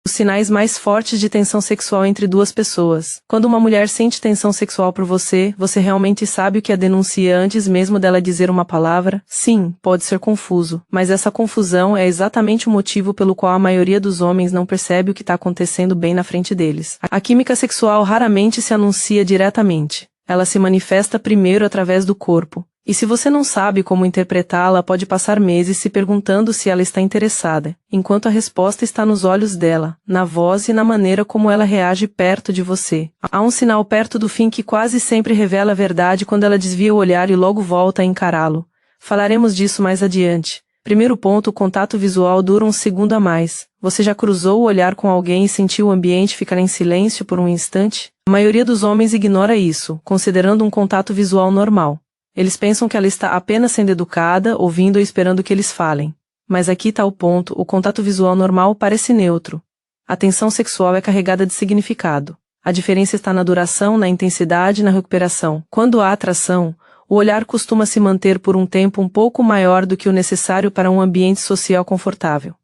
Os sinais mais fortes de tensão sexual entre duas pessoas. Quando uma mulher sente tensão sexual por você, você realmente sabe o que a denuncia antes mesmo dela dizer uma palavra? Sim, pode ser confuso, mas essa confusão é exatamente o motivo pelo qual a maioria dos homens não percebe o que está acontecendo bem na frente deles. A química sexual raramente se anuncia diretamente. Ela se manifesta primeiro através do corpo. E se você não sabe como interpretá-la, pode passar meses se perguntando se ela está interessada, enquanto a resposta está nos olhos dela, na voz e na maneira como ela reage perto de você. Há um sinal perto do fim que quase sempre revela a verdade quando ela desvia o olhar e logo volta a encará-lo. Falaremos disso mais adiante. Primeiro ponto, o contato visual dura um segundo a mais. Você já cruzou o olhar com alguém e sentiu o ambiente ficar em silêncio por um instante? A maioria dos homens ignora isso, considerando um contato visual normal. Eles pensam que ela está apenas sendo educada, ouvindo ou esperando que eles falem. Mas aqui está o ponto, o contato visual normal parece neutro. A tensão sexual é carregada de significado. A diferença está na duração, na intensidade e na recuperação. Quando há atração, o olhar costuma se manter por um tempo um pouco maior do que o necessário para um ambiente social confortável.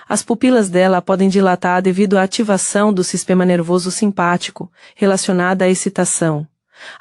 As pupilas dela podem dilatar devido à ativação do sistema nervoso simpático, relacionada à excitação.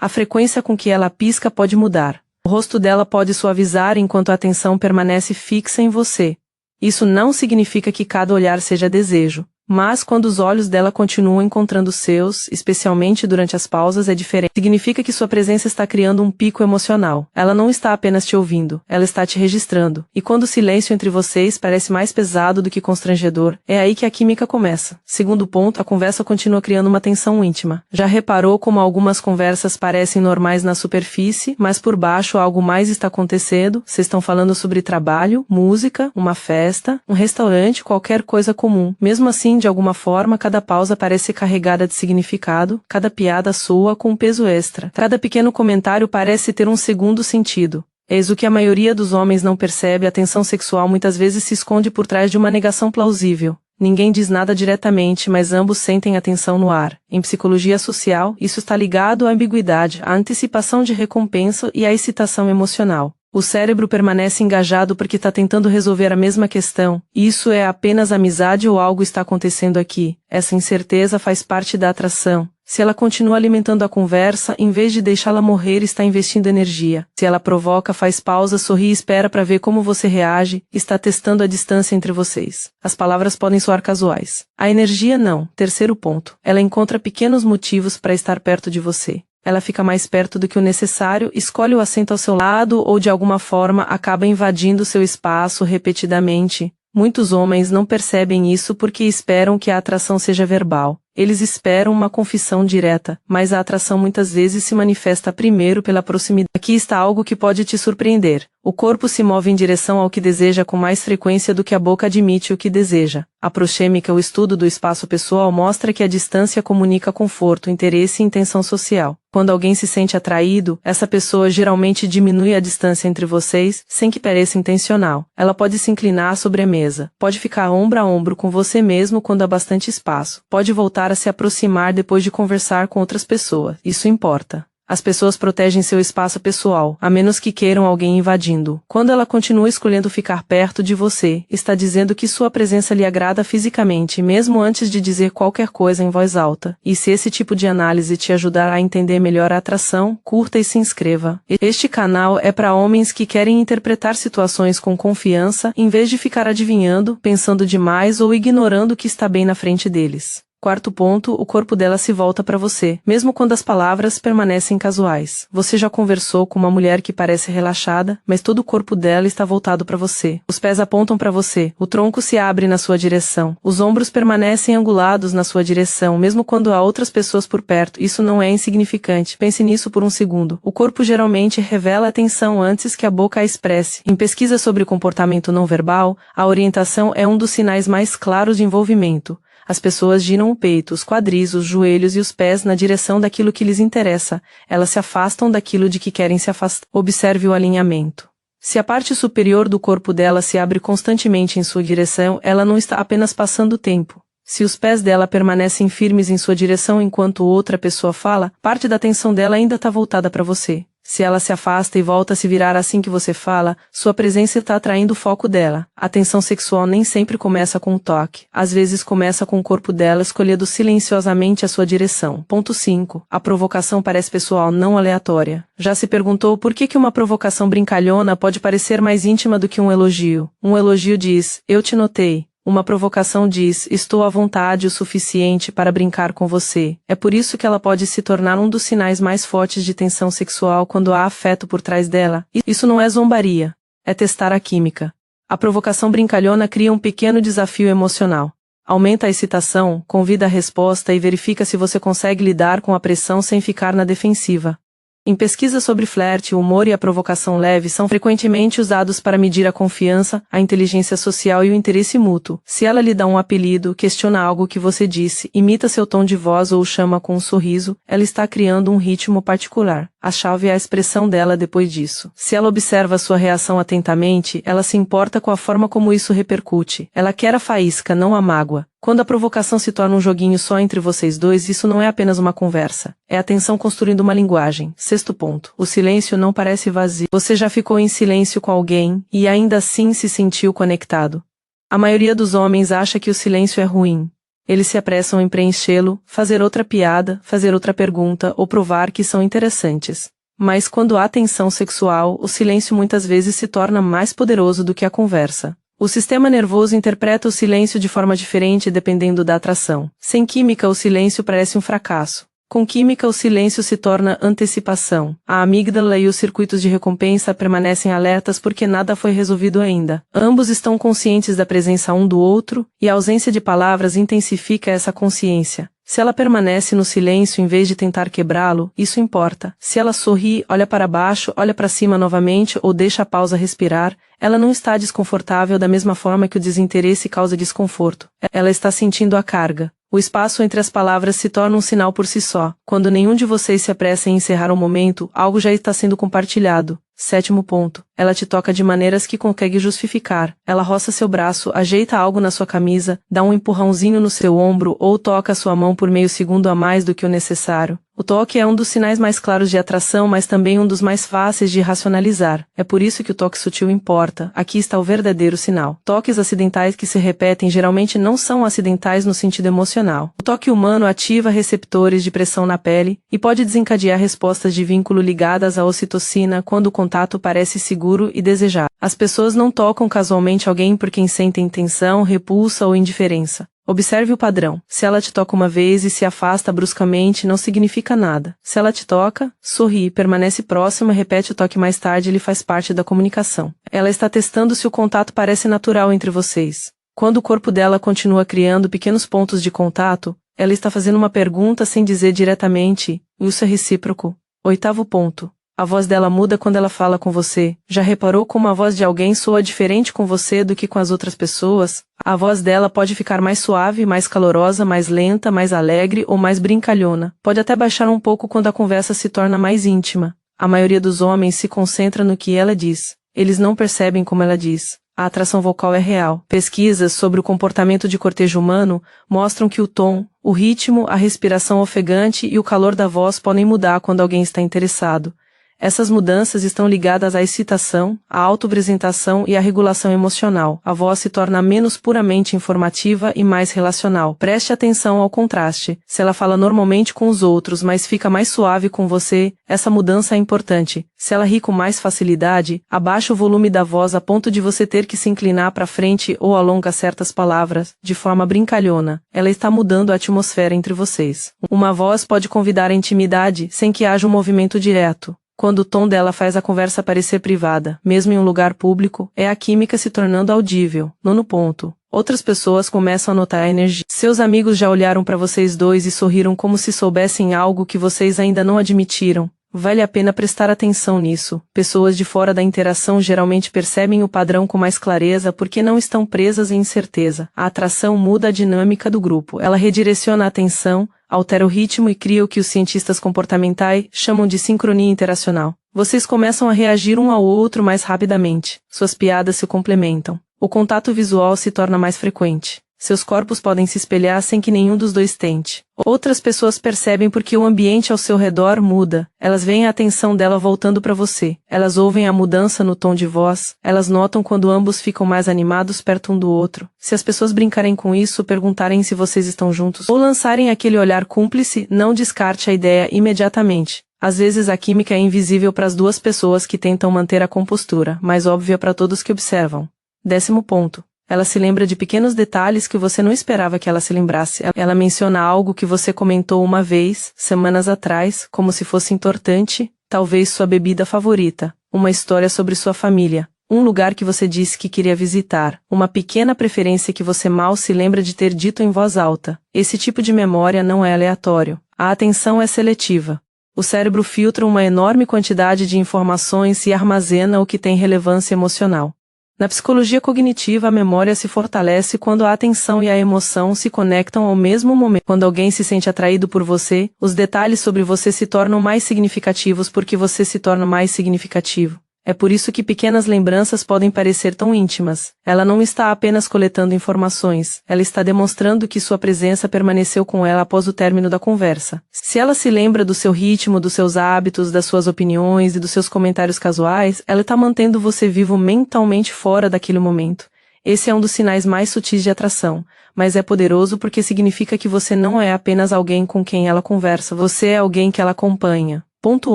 A frequência com que ela pisca pode mudar. O rosto dela pode suavizar enquanto a atenção permanece fixa em você. Isso não significa que cada olhar seja desejo, mas quando os olhos dela continuam encontrando os seus, especialmente durante as pausas, é diferente. Significa que sua presença está criando um pico emocional. Ela não está apenas te ouvindo, ela está te registrando. E quando o silêncio entre vocês parece mais pesado do que constrangedor, é aí que a química começa. Segundo ponto, a conversa continua criando uma tensão íntima. Já reparou como algumas conversas parecem normais na superfície, mas por baixo algo mais está acontecendo? Vocês estão falando sobre trabalho, música, uma festa, um restaurante, qualquer coisa comum. Mesmo assim, de alguma forma, cada pausa parece carregada de significado, cada piada soa com um peso extra. Cada pequeno comentário parece ter um segundo sentido. Eis o que a maioria dos homens não percebe, a tensão sexual muitas vezes se esconde por trás de uma negação plausível. Ninguém diz nada diretamente, mas ambos sentem a tensão no ar. Em psicologia social, isso está ligado à ambiguidade, à antecipação de recompensa e à excitação emocional. O cérebro permanece engajado porque está tentando resolver a mesma questão. Isso é apenas amizade ou algo está acontecendo aqui? Essa incerteza faz parte da atração. Se ela continua alimentando a conversa, em vez de deixá-la morrer, está investindo energia. Se ela provoca, faz pausa, sorri e espera para ver como você reage, está testando a distância entre vocês. As palavras podem soar casuais. A energia não. Terceiro ponto. Ela encontra pequenos motivos para estar perto de você. Ela fica mais perto do que o necessário, escolhe o assento ao seu lado ou de alguma forma acaba invadindo seu espaço repetidamente. Muitos homens não percebem isso porque esperam que a atração seja verbal. Eles esperam uma confissão direta, mas a atração muitas vezes se manifesta primeiro pela proximidade. Aqui está algo que pode te surpreender. O corpo se move em direção ao que deseja com mais frequência do que a boca admite o que deseja. A proxêmica, o estudo do espaço pessoal, mostra que a distância comunica conforto, interesse e intenção social. Quando alguém se sente atraído, essa pessoa geralmente diminui a distância entre vocês, sem que pareça intencional. Ela pode se inclinar sobre a mesa, pode ficar ombro a ombro com você mesmo quando há bastante espaço, pode voltar a se aproximar depois de conversar com outras pessoas. Isso importa. As pessoas protegem seu espaço pessoal, a menos que queiram alguém invadindo. Quando ela continua escolhendo ficar perto de você, está dizendo que sua presença lhe agrada fisicamente, mesmo antes de dizer qualquer coisa em voz alta. E se esse tipo de análise te ajudar a entender melhor a atração, curta e se inscreva. Este canal é para homens que querem interpretar situações com confiança, em vez de ficar adivinhando, pensando demais ou ignorando o que está bem na frente deles. Quarto ponto, o corpo dela se volta para você, mesmo quando as palavras permanecem casuais. Você já conversou com uma mulher que parece relaxada, mas todo o corpo dela está voltado para você. Os pés apontam para você, o tronco se abre na sua direção, os ombros permanecem angulados na sua direção, mesmo quando há outras pessoas por perto. Isso não é insignificante. Pense nisso por um segundo. O corpo geralmente revela atenção antes que a boca a expresse. Em pesquisas sobre comportamento não verbal, a orientação é um dos sinais mais claros de envolvimento. As pessoas giram o peito, os quadris, os joelhos e os pés na direção daquilo que lhes interessa. Elas se afastam daquilo de que querem se afastar. Observe o alinhamento. Se a parte superior do corpo dela se abre constantemente em sua direção, ela não está apenas passando tempo. Se os pés dela permanecem firmes em sua direção enquanto outra pessoa fala, parte da atenção dela ainda está voltada para você. Se ela se afasta e volta a se virar assim que você fala, sua presença está atraindo o foco dela. A tensão sexual nem sempre começa com um toque. Às vezes começa com o corpo dela escolhendo silenciosamente a sua direção. Ponto 5. A provocação parece pessoal, não aleatória. Já se perguntou por que uma provocação brincalhona pode parecer mais íntima do que um elogio? Um elogio diz, eu te notei. Uma provocação diz, estou à vontade o suficiente para brincar com você. É por isso que ela pode se tornar um dos sinais mais fortes de tensão sexual quando há afeto por trás dela. Isso não é zombaria. É testar a química. A provocação brincalhona cria um pequeno desafio emocional. Aumenta a excitação, convida a resposta e verifica se você consegue lidar com a pressão sem ficar na defensiva. Em pesquisas sobre flerte, o humor e a provocação leve são frequentemente usados para medir a confiança, a inteligência social e o interesse mútuo. Se ela lhe dá um apelido, questiona algo que você disse, imita seu tom de voz ou o chama com um sorriso, ela está criando um ritmo particular. A chave é a expressão dela depois disso. Se ela observa sua reação atentamente, ela se importa com a forma como isso repercute. Ela quer a faísca, não a mágoa. Quando a provocação se torna um joguinho só entre vocês dois, isso não é apenas uma conversa. É a tensão construindo uma linguagem. 6º ponto. O silêncio não parece vazio. Você já ficou em silêncio com alguém e ainda assim se sentiu conectado. A maioria dos homens acha que o silêncio é ruim. Eles se apressam em preenchê-lo, fazer outra piada, fazer outra pergunta ou provar que são interessantes. Mas quando há tensão sexual, o silêncio muitas vezes se torna mais poderoso do que a conversa. O sistema nervoso interpreta o silêncio de forma diferente dependendo da atração. Sem química, o silêncio parece um fracasso. Com química, o silêncio se torna antecipação. A amígdala e os circuitos de recompensa permanecem alertas porque nada foi resolvido ainda. Ambos estão conscientes da presença um do outro, e a ausência de palavras intensifica essa consciência. Se ela permanece no silêncio em vez de tentar quebrá-lo, isso importa. Se ela sorri, olha para baixo, olha para cima novamente ou deixa a pausa respirar, ela não está desconfortável da mesma forma que o desinteresse causa desconforto. Ela está sentindo a carga. O espaço entre as palavras se torna um sinal por si só. Quando nenhum de vocês se apressa em encerrar o momento, algo já está sendo compartilhado. 7º ponto. Ela te toca de maneiras que consegue justificar. Ela roça seu braço, ajeita algo na sua camisa, dá um empurrãozinho no seu ombro ou toca sua mão por meio segundo a mais do que o necessário. O toque é um dos sinais mais claros de atração, mas também um dos mais fáceis de racionalizar. É por isso que o toque sutil importa. Aqui está o verdadeiro sinal. Toques acidentais que se repetem geralmente não são acidentais no sentido emocional. O toque humano ativa receptores de pressão na pele e pode desencadear respostas de vínculo ligadas à ocitocina quando o contato parece seguro e desejado. As pessoas não tocam casualmente alguém por quem sentem tensão, repulsa ou indiferença. Observe o padrão. Se ela te toca uma vez e se afasta bruscamente, não significa nada. Se ela te toca, sorri, permanece próxima e repete o toque mais tarde, ele faz parte da comunicação. Ela está testando se o contato parece natural entre vocês. Quando o corpo dela continua criando pequenos pontos de contato, ela está fazendo uma pergunta sem dizer diretamente, e isso é recíproco. 8º ponto. A voz dela muda quando ela fala com você. Já reparou como a voz de alguém soa diferente com você do que com as outras pessoas? A voz dela pode ficar mais suave, mais calorosa, mais lenta, mais alegre ou mais brincalhona. Pode até baixar um pouco quando a conversa se torna mais íntima. A maioria dos homens se concentra no que ela diz. Eles não percebem como ela diz. A atração vocal é real. Pesquisas sobre o comportamento de cortejo humano mostram que o tom, o ritmo, a respiração ofegante e o calor da voz podem mudar quando alguém está interessado. Essas mudanças estão ligadas à excitação, à autoapresentação e à regulação emocional. A voz se torna menos puramente informativa e mais relacional. Preste atenção ao contraste. Se ela fala normalmente com os outros, mas fica mais suave com você, essa mudança é importante. Se ela ri com mais facilidade, abaixa o volume da voz a ponto de você ter que se inclinar para frente ou alonga certas palavras, de forma brincalhona. Ela está mudando a atmosfera entre vocês. Uma voz pode convidar a intimidade sem que haja um movimento direto. Quando o tom dela faz a conversa parecer privada, mesmo em um lugar público, é a química se tornando audível. 9º ponto. Outras pessoas começam a notar a energia. Seus amigos já olharam para vocês dois e sorriram como se soubessem algo que vocês ainda não admitiram. Vale a pena prestar atenção nisso. Pessoas de fora da interação geralmente percebem o padrão com mais clareza porque não estão presas em incerteza. A atração muda a dinâmica do grupo. Ela redireciona a atenção, altera o ritmo e cria o que os cientistas comportamentais chamam de sincronia interacional. Vocês começam a reagir um ao outro mais rapidamente. Suas piadas se complementam. O contato visual se torna mais frequente. Seus corpos podem se espelhar sem que nenhum dos dois tente. Outras pessoas percebem porque o ambiente ao seu redor muda, elas veem a atenção dela voltando para você, elas ouvem a mudança no tom de voz, elas notam quando ambos ficam mais animados perto um do outro. Se as pessoas brincarem com isso, perguntarem se vocês estão juntos ou lançarem aquele olhar cúmplice, não descarte a ideia imediatamente. Às vezes a química é invisível para as duas pessoas que tentam manter a compostura, mas óbvia para todos que observam. 10º ponto. Ela se lembra de pequenos detalhes que você não esperava que ela se lembrasse. Ela menciona algo que você comentou uma vez, semanas atrás, como se fosse importante, talvez sua bebida favorita, uma história sobre sua família, um lugar que você disse que queria visitar, uma pequena preferência que você mal se lembra de ter dito em voz alta. Esse tipo de memória não é aleatório. A atenção é seletiva. O cérebro filtra uma enorme quantidade de informações e armazena o que tem relevância emocional. Na psicologia cognitiva, a memória se fortalece quando a atenção e a emoção se conectam ao mesmo momento. Quando alguém se sente atraído por você, os detalhes sobre você se tornam mais significativos porque você se torna mais significativo. É por isso que pequenas lembranças podem parecer tão íntimas. Ela não está apenas coletando informações, ela está demonstrando que sua presença permaneceu com ela após o término da conversa. Se ela se lembra do seu ritmo, dos seus hábitos, das suas opiniões e dos seus comentários casuais, ela está mantendo você vivo mentalmente fora daquele momento. Esse é um dos sinais mais sutis de atração, mas é poderoso porque significa que você não é apenas alguém com quem ela conversa, você é alguém que ela acompanha. Ponto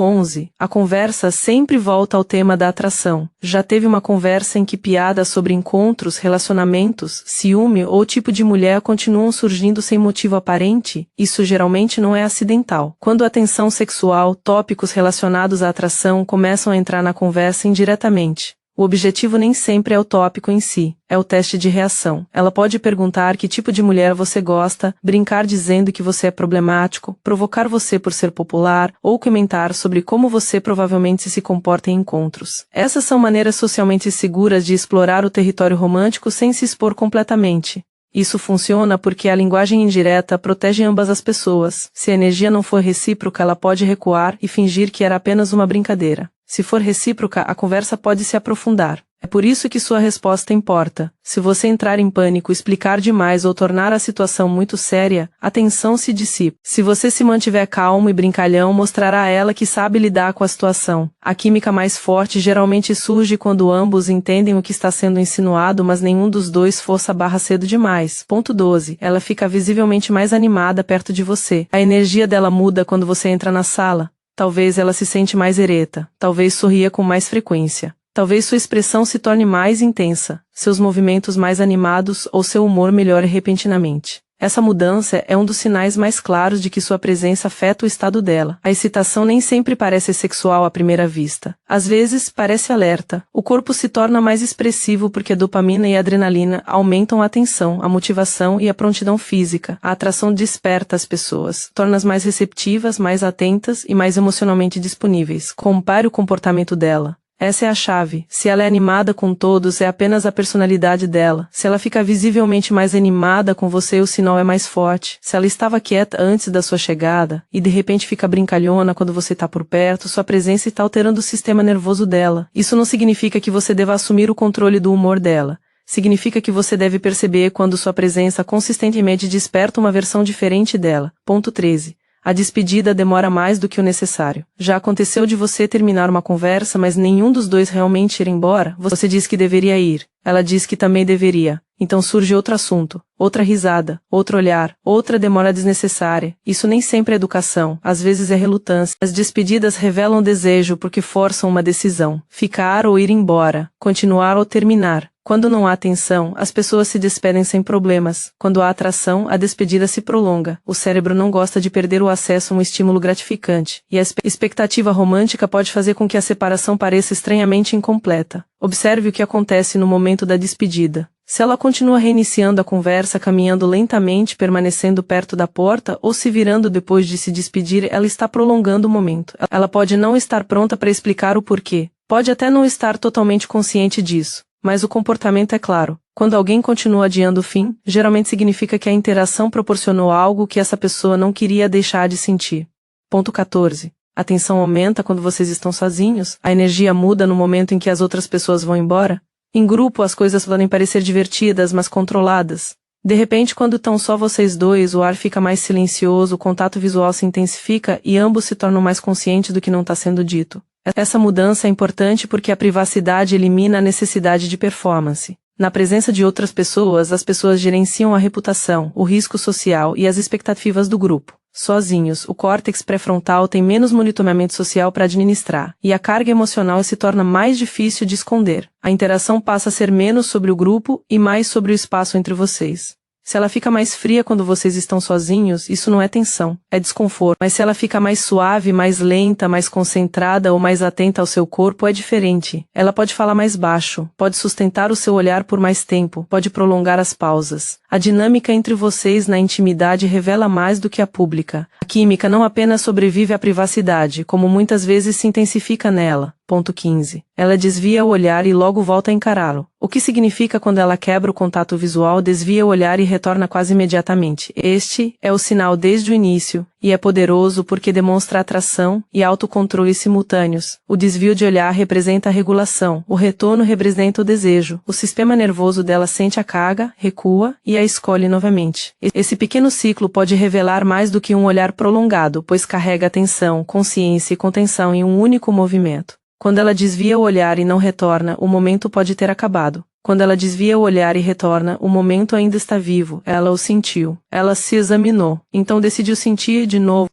11. A conversa sempre volta ao tema da atração. Já teve uma conversa em que piadas sobre encontros, relacionamentos, ciúme ou tipo de mulher continuam surgindo sem motivo aparente? Isso geralmente não é acidental. Quando a tensão sexual, tópicos relacionados à atração começam a entrar na conversa indiretamente. O objetivo nem sempre é o tópico em si, é o teste de reação. Ela pode perguntar que tipo de mulher você gosta, brincar dizendo que você é problemático, provocar você por ser popular, ou comentar sobre como você provavelmente se comporta em encontros. Essas são maneiras socialmente seguras de explorar o território romântico sem se expor completamente. Isso funciona porque a linguagem indireta protege ambas as pessoas. Se a energia não for recíproca, ela pode recuar e fingir que era apenas uma brincadeira. Se for recíproca, a conversa pode se aprofundar. É por isso que sua resposta importa. Se você entrar em pânico, explicar demais ou tornar a situação muito séria, a tensão se dissipa. Se você se mantiver calmo e brincalhão, mostrará a ela que sabe lidar com a situação. A química mais forte geralmente surge quando ambos entendem o que está sendo insinuado, mas nenhum dos dois força a barra cedo demais. Ponto 12. Ela fica visivelmente mais animada perto de você. A energia dela muda quando você entra na sala. Talvez ela se sente mais ereta, talvez sorria com mais frequência. Talvez sua expressão se torne mais intensa, seus movimentos mais animados ou seu humor melhore repentinamente. Essa mudança é um dos sinais mais claros de que sua presença afeta o estado dela. A excitação nem sempre parece sexual à primeira vista. Às vezes, parece alerta. O corpo se torna mais expressivo porque a dopamina e a adrenalina aumentam a atenção, a motivação e a prontidão física. A atração desperta as pessoas, torna-as mais receptivas, mais atentas e mais emocionalmente disponíveis. Compare o comportamento dela. Essa é a chave. Se ela é animada com todos, é apenas a personalidade dela. Se ela fica visivelmente mais animada com você, o sinal é mais forte. Se ela estava quieta antes da sua chegada, e de repente fica brincalhona quando você está por perto, sua presença está alterando o sistema nervoso dela. Isso não significa que você deva assumir o controle do humor dela. Significa que você deve perceber quando sua presença consistentemente desperta uma versão diferente dela. Ponto 13. A despedida demora mais do que o necessário. Já aconteceu de você terminar uma conversa, mas nenhum dos dois realmente ir embora? Você diz que deveria ir. Ela diz que também deveria. Então surge outro assunto, outra risada, outro olhar, outra demora desnecessária. Isso nem sempre é educação, às vezes é relutância. As despedidas revelam desejo porque forçam uma decisão. Ficar ou ir embora, continuar ou terminar. Quando não há tensão, as pessoas se despedem sem problemas. Quando há atração, a despedida se prolonga. O cérebro não gosta de perder o acesso a um estímulo gratificante, e a expectativa romântica pode fazer com que a separação pareça estranhamente incompleta. Observe o que acontece no momento da despedida. Se ela continua reiniciando a conversa, caminhando lentamente, permanecendo perto da porta, ou se virando depois de se despedir, ela está prolongando o momento. Ela pode não estar pronta para explicar o porquê. Pode até não estar totalmente consciente disso. Mas o comportamento é claro. Quando alguém continua adiando o fim, geralmente significa que a interação proporcionou algo que essa pessoa não queria deixar de sentir. Ponto 14. A tensão aumenta quando vocês estão sozinhos? A energia muda no momento em que as outras pessoas vão embora? Em grupo as coisas podem parecer divertidas, mas controladas. De repente, quando estão só vocês dois, o ar fica mais silencioso, o contato visual se intensifica e ambos se tornam mais conscientes do que não está sendo dito. Essa mudança é importante porque a privacidade elimina a necessidade de performance. Na presença de outras pessoas, as pessoas gerenciam a reputação, o risco social e as expectativas do grupo. Sozinhos, o córtex pré-frontal tem menos monitoramento social para administrar, e a carga emocional se torna mais difícil de esconder. A interação passa a ser menos sobre o grupo e mais sobre o espaço entre vocês. Se ela fica mais fria quando vocês estão sozinhos, isso não é tensão, é desconforto. Mas se ela fica mais suave, mais lenta, mais concentrada ou mais atenta ao seu corpo, é diferente. Ela pode falar mais baixo, pode sustentar o seu olhar por mais tempo, pode prolongar as pausas. A dinâmica entre vocês na intimidade revela mais do que a pública. A química não apenas sobrevive à privacidade, como muitas vezes se intensifica nela. Ponto 15. Ela desvia o olhar e logo volta a encará-lo. O que significa quando ela quebra o contato visual, desvia o olhar e retorna quase imediatamente. Este é o sinal desde o início, e é poderoso porque demonstra atração e autocontrole simultâneos. O desvio de olhar representa a regulação, o retorno representa o desejo. O sistema nervoso dela sente a carga, recua e a escolhe novamente. Esse pequeno ciclo pode revelar mais do que um olhar prolongado, pois carrega atenção, consciência e contenção em um único movimento. Quando ela desvia o olhar e não retorna, o momento pode ter acabado. Quando ela desvia o olhar e retorna, o momento ainda está vivo, ela o sentiu. Ela se examinou, então decidiu sentir de novo.